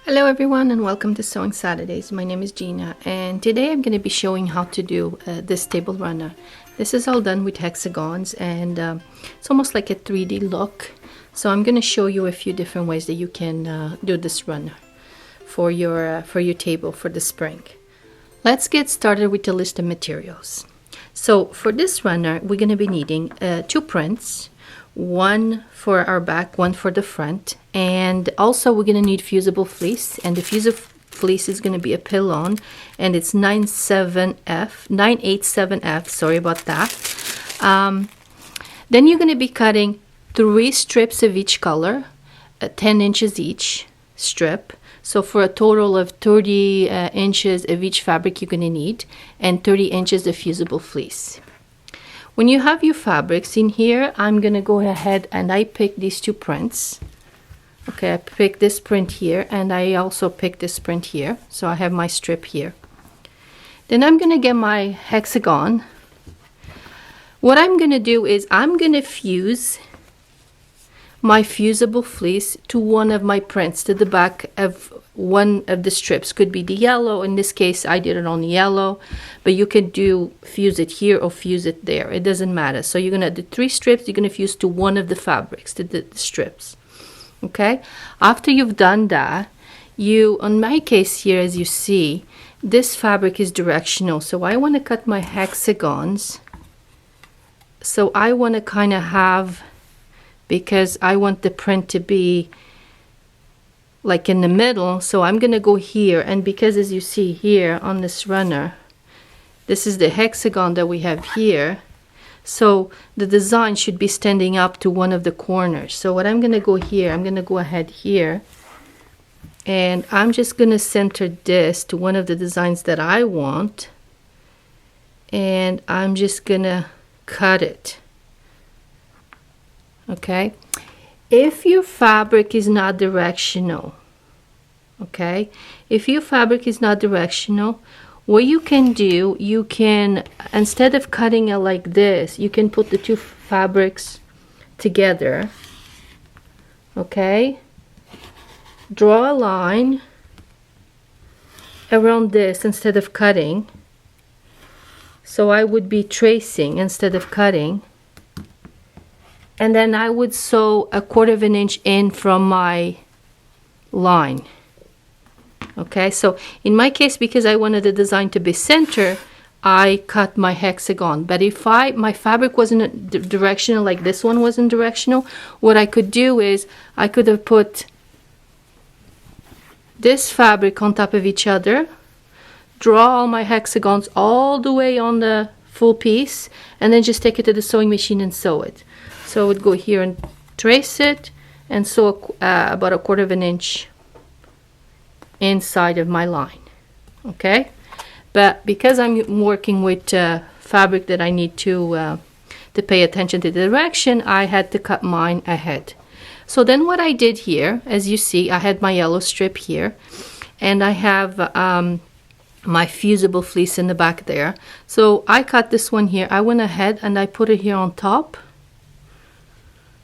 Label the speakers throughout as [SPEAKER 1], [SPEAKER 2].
[SPEAKER 1] Hello everyone and welcome to Sewing Saturdays. My name is Gina and today I'm going to be showing how to do this table runner. This is all done with hexagons and it's almost like a 3D look. So I'm going to show you a few different ways that you can do this runner for your table for the spring. Let's get started with the list of materials. So for this runner we're going to be needing 2 prints. One for our back, one for the front, and also we're going to need fusible fleece, and the fusible fleece is going to be a pillon, and it's 987F, sorry about that. Then you're going to be cutting 3 strips of each color, 10 inches each strip, so for a total of 30 inches of each fabric you're going to need, and 30 inches of fusible fleece. When you have your fabrics in here, I'm going to go ahead and I pick these 2 prints. Okay, I pick this print here and I also pick this print here. So I have my strip here. Then I'm going to get my hexagon. What I'm going to do is I'm going to fuse my fusible fleece to one of my prints, to the back of one of the strips. Could be the yellow. In this case I did it on the yellow, but you could fuse it here or fuse it there, it doesn't matter. So you're gonna do 3 strips, you're gonna fuse to one of the fabrics, to the strips. Okay, after you've done that, on my case here, as you see, this fabric is directional, so I want to cut my hexagons. So I want to kind of have, because I want the print to be like in the middle, so I'm gonna go here, and because as you see here on this runner, this is the hexagon that we have here, so the design should be standing up to one of the corners. So what I'm gonna go here, I'm gonna go ahead here and I'm just gonna center this to one of the designs that I want, and I'm just gonna cut it. Okay, if your fabric is not directional, okay, if your fabric is not directional, what you can do, you can, instead of cutting it like this, you can put the 2 fabrics together. Okay, draw a line around this instead of cutting. So I would be tracing instead of cutting. And then I would sew 1/4 of an inch in from my line. Okay, so in my case, because I wanted the design to be center, I cut my hexagon. But if my fabric wasn't directional, like this one wasn't directional, what I could do is I could have put this fabric on top of each other, draw all my hexagons all the way on the full piece, and then just take it to the sewing machine and sew it. So I would go here and trace it and sew about 1/4 of an inch inside of my line. Okay, but because I'm working with fabric that I need to pay attention to the direction, I had to cut mine ahead. So then what I did here, as you see, I had my yellow strip here, and I have my fusible fleece in the back there. So I cut this one here. I went ahead and I put it here on top,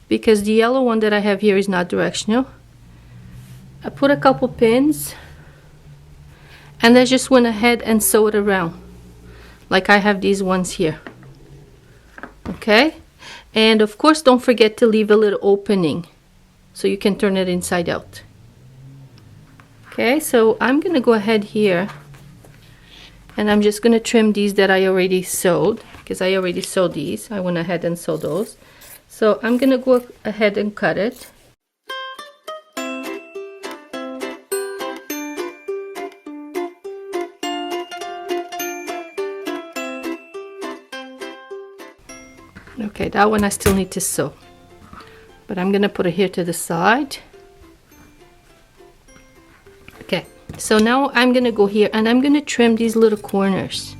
[SPEAKER 1] because the yellow one that I have here is not directional. I put a couple pins and I just went ahead and sew it around, like I have these ones here. Okay, and of course don't forget to leave a little opening so you can turn it inside out. Okay, so I'm gonna go ahead here and I'm just gonna trim these that I already sewed, because I already sewed these. I went ahead and sewed those. So I'm gonna go ahead and cut it. Okay, that one I still need to sew, but I'm gonna put it here to the side. Okay, so now I'm gonna go here and I'm gonna trim these little corners.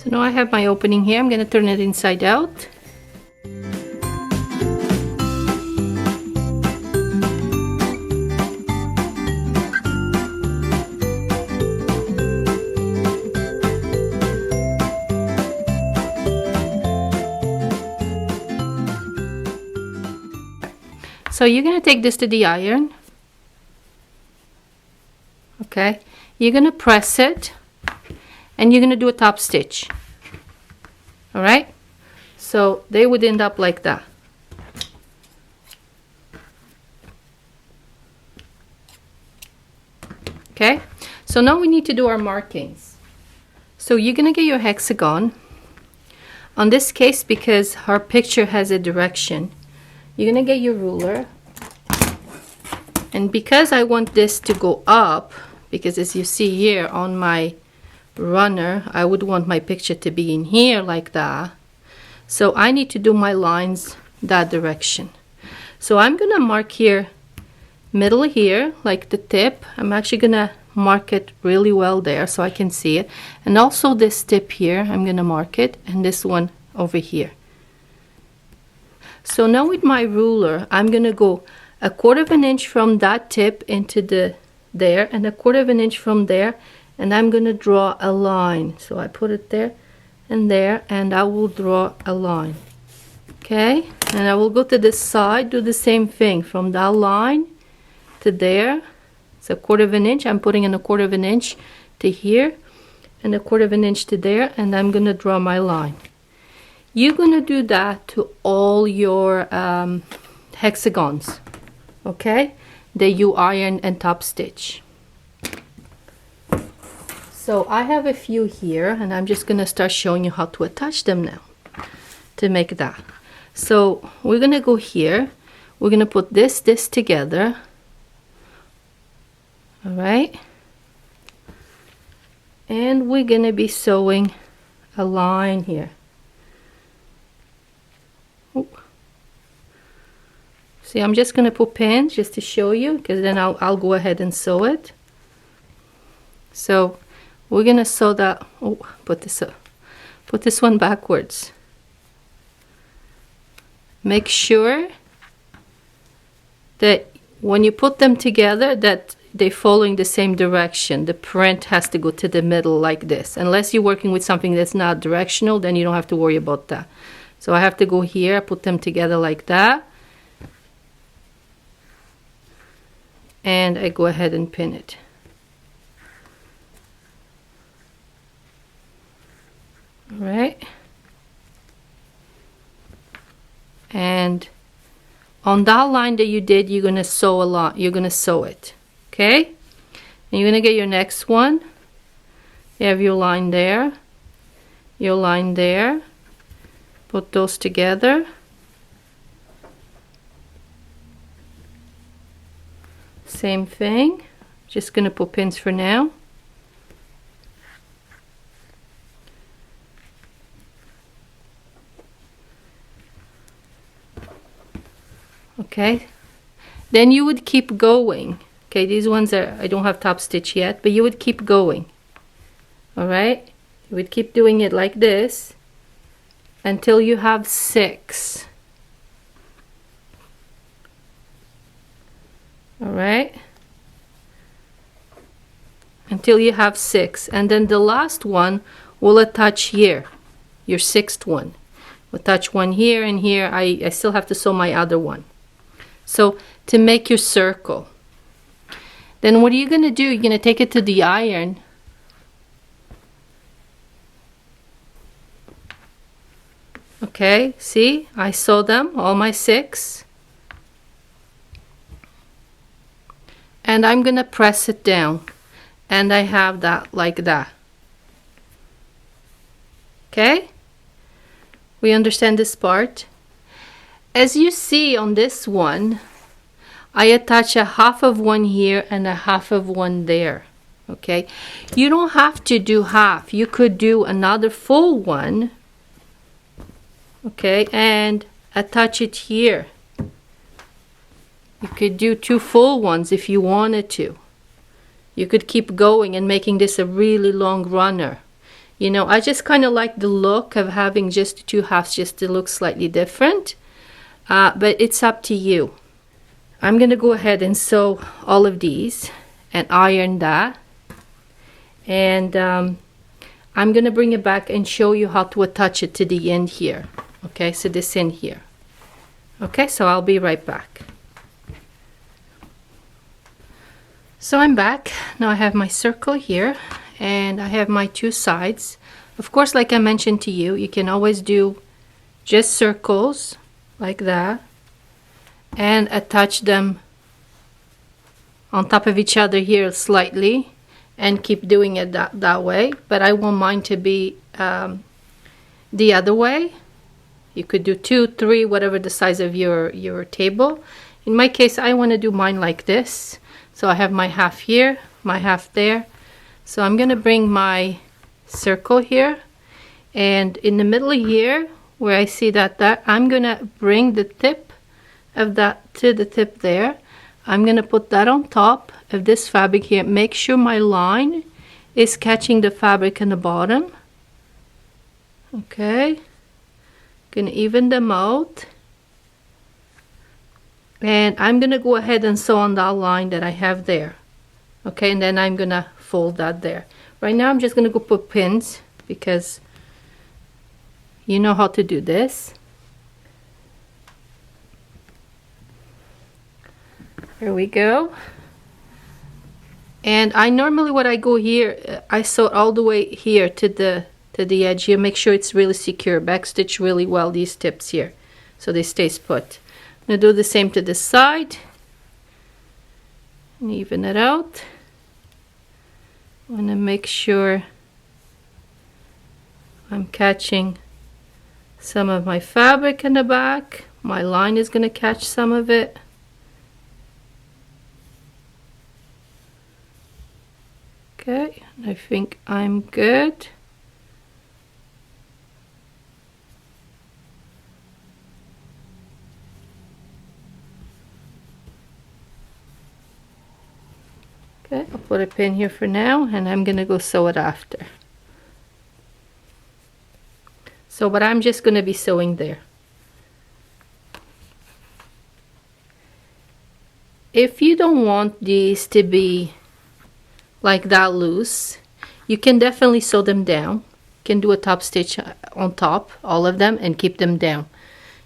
[SPEAKER 1] So now I have my opening here. I'm going to turn it inside out. So you're going to take this to the iron. Okay, you're going to press it and you're going to do a top stitch. All right, so they would end up like that. Okay, so now we need to do our markings. So you're going to get your hexagon. On this case, because our picture has a direction, you're going to get your ruler. And because I want this to go up, because as you see here on my runner, I would want my picture to be in here like that. So I need to do my lines that direction. So I'm going to mark here, middle here, like the tip. I'm actually going to mark it really well there so I can see it. And also this tip here, I'm going to mark it, and this one over here. So now with my ruler, I'm going to go 1/4 of an inch from that tip into there, and 1/4 of an inch from there, and I'm going to draw a line. So I put it there, and I will draw a line. Okay, and I will go to this side, do the same thing from that line to there. It's 1/4 of an inch. I'm putting in 1/4 of an inch to here, and 1/4 of an inch to there, and I'm going to draw my line. You're going to do that to all your hexagons, okay, that you iron and top stitch. So I have a few here, and I'm just going to start showing you how to attach them now to make that. So we're going to go here. We're going to put this together. All right. And we're going to be sewing a line here. Ooh. See, I'm just going to put pins just to show you, because then I'll go ahead and sew it. So we're going to sew that. Oh, put this one backwards. Make sure that when you put them together that they're following the same direction. The print has to go to the middle like this. Unless you're working with something that's not directional, then you don't have to worry about that. So I have to go here, put them together like that. And I go ahead and pin it. All right. And on that line that you did, you're going to sew a lot. You're going to sew it. Okay? And you're going to get your next one. You have your line there. Your line there. Put those together. Same thing. Just going to put pins for now. Okay, then you would keep going. Okay, these ones are, I don't have top stitch yet, but you would keep going. All right, you would keep doing it like this until you have 6. All right, until you have 6, and then the last one will attach here, your 6th one. We'll attach one here and here. I still have to sew my other one. So to make your circle, then what are you going to do? You're going to take it to the iron. Okay, see, I sew them, all my 6. And I'm going to press it down. And I have that like that. Okay? We understand this part? As you see on this one, I attach a half of one here and a half of one there. Okay, you don't have to do half. You could do another full one. Okay, and attach it here. You could do 2 full ones if you wanted to. You could keep going and making this a really long runner. You know, I just kind of like the look of having just 2 halves just to look slightly different. But it's up to you. I'm going to go ahead and sew all of these and iron that. And I'm going to bring it back and show you how to attach it to the end here. Okay, so this end here. Okay, so I'll be right back. So I'm back. Now I have my circle here and I have my two sides. Of course, like I mentioned to you, you can always do just circles like that and attach them on top of each other here slightly and keep doing it that way. But I want mine to be the other way. You could do 2, 3, whatever the size of your table. In my case, I want to do mine like this. So I have my half here, my half there. So I'm going to bring my circle here, and in the middle here where I see that I'm going to bring the tip of that to the tip there. I'm going to put that on top of this fabric here. Make sure my line is catching the fabric in the bottom. Okay, gonna even them out, and I'm gonna go ahead and sew on that line that I have there. Okay, and then I'm gonna fold that there. Right now I'm just gonna go put pins because you know how to do this. Here we go. And I normally, what I go here, I sew all the way here to the edge here. Make sure it's really secure. Backstitch really well these tips here so they stays put. I'm gonna do the same to this side and even it out. I'm gonna make sure I'm catching some of my fabric in the back. My line is gonna catch some of it. Okay, I think I'm good. Okay, I'll put a pin here for now, and I'm gonna go sew it after. So, but I'm just gonna be sewing there. If you don't want these to be like that loose, you can definitely sew them down. You can do a top stitch on top, all of them, and keep them down.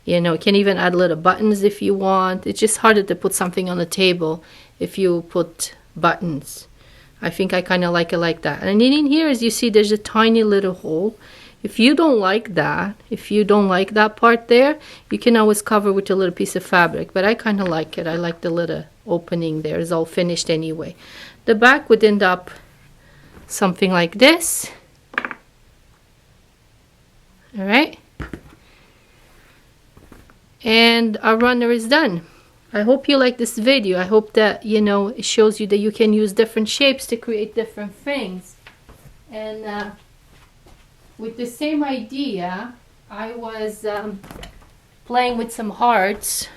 [SPEAKER 1] You know, you can even add little buttons if you want. It's just harder to put something on the table if you put buttons. I think I kind of like it like that. And in here, as you see, there's a tiny little hole. If you don't like that, if you don't like that part there, you can always cover with a little piece of fabric. But I kind of like it. I like the little opening there. It's all finished anyway. The back would end up something like this. All right. And our runner is done. I hope you like this video. I hope that, you know, it shows you that you can use different shapes to create different things. And with the same idea, I was playing with some hearts.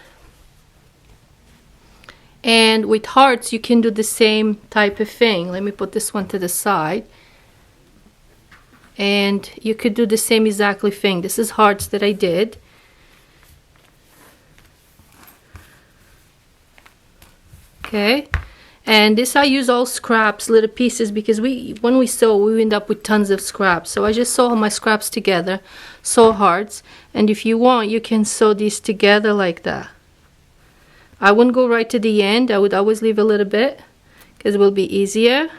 [SPEAKER 1] And with hearts, you can do the same type of thing. Let me put this one to the side. And you could do the same exactly thing. This is hearts that I did. Okay, and this I use all scraps, little pieces, because when we sew, we end up with tons of scraps. So I just sew all my scraps together, sew hearts, and if you want, you can sew these together like that. I wouldn't go right to the end. I would always leave a little bit because it will be easier.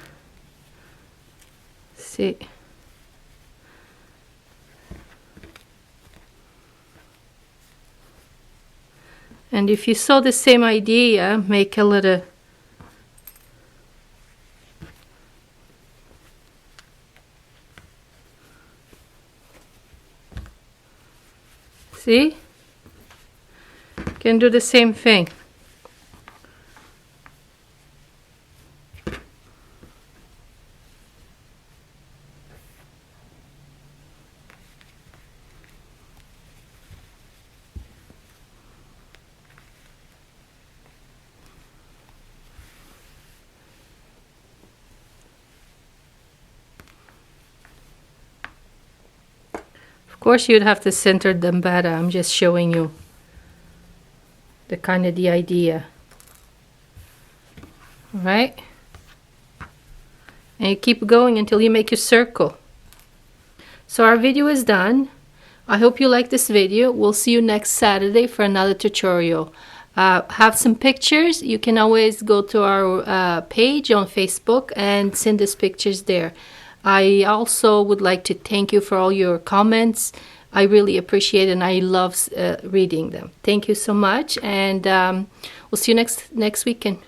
[SPEAKER 1] See. And if you saw the same idea, make a little see? Can do the same thing. Of course, you'd have to center them better. I'm just showing you the kind of the idea. All right, and you keep going until you make your circle. So our video is done. I hope you like this video. We'll see you next Saturday for another tutorial. have some pictures, you can always go to our page on Facebook and send us pictures there. I also would like to thank you for all your comments. I really appreciate it, and I love reading them. Thank you so much, and we'll see you next weekend.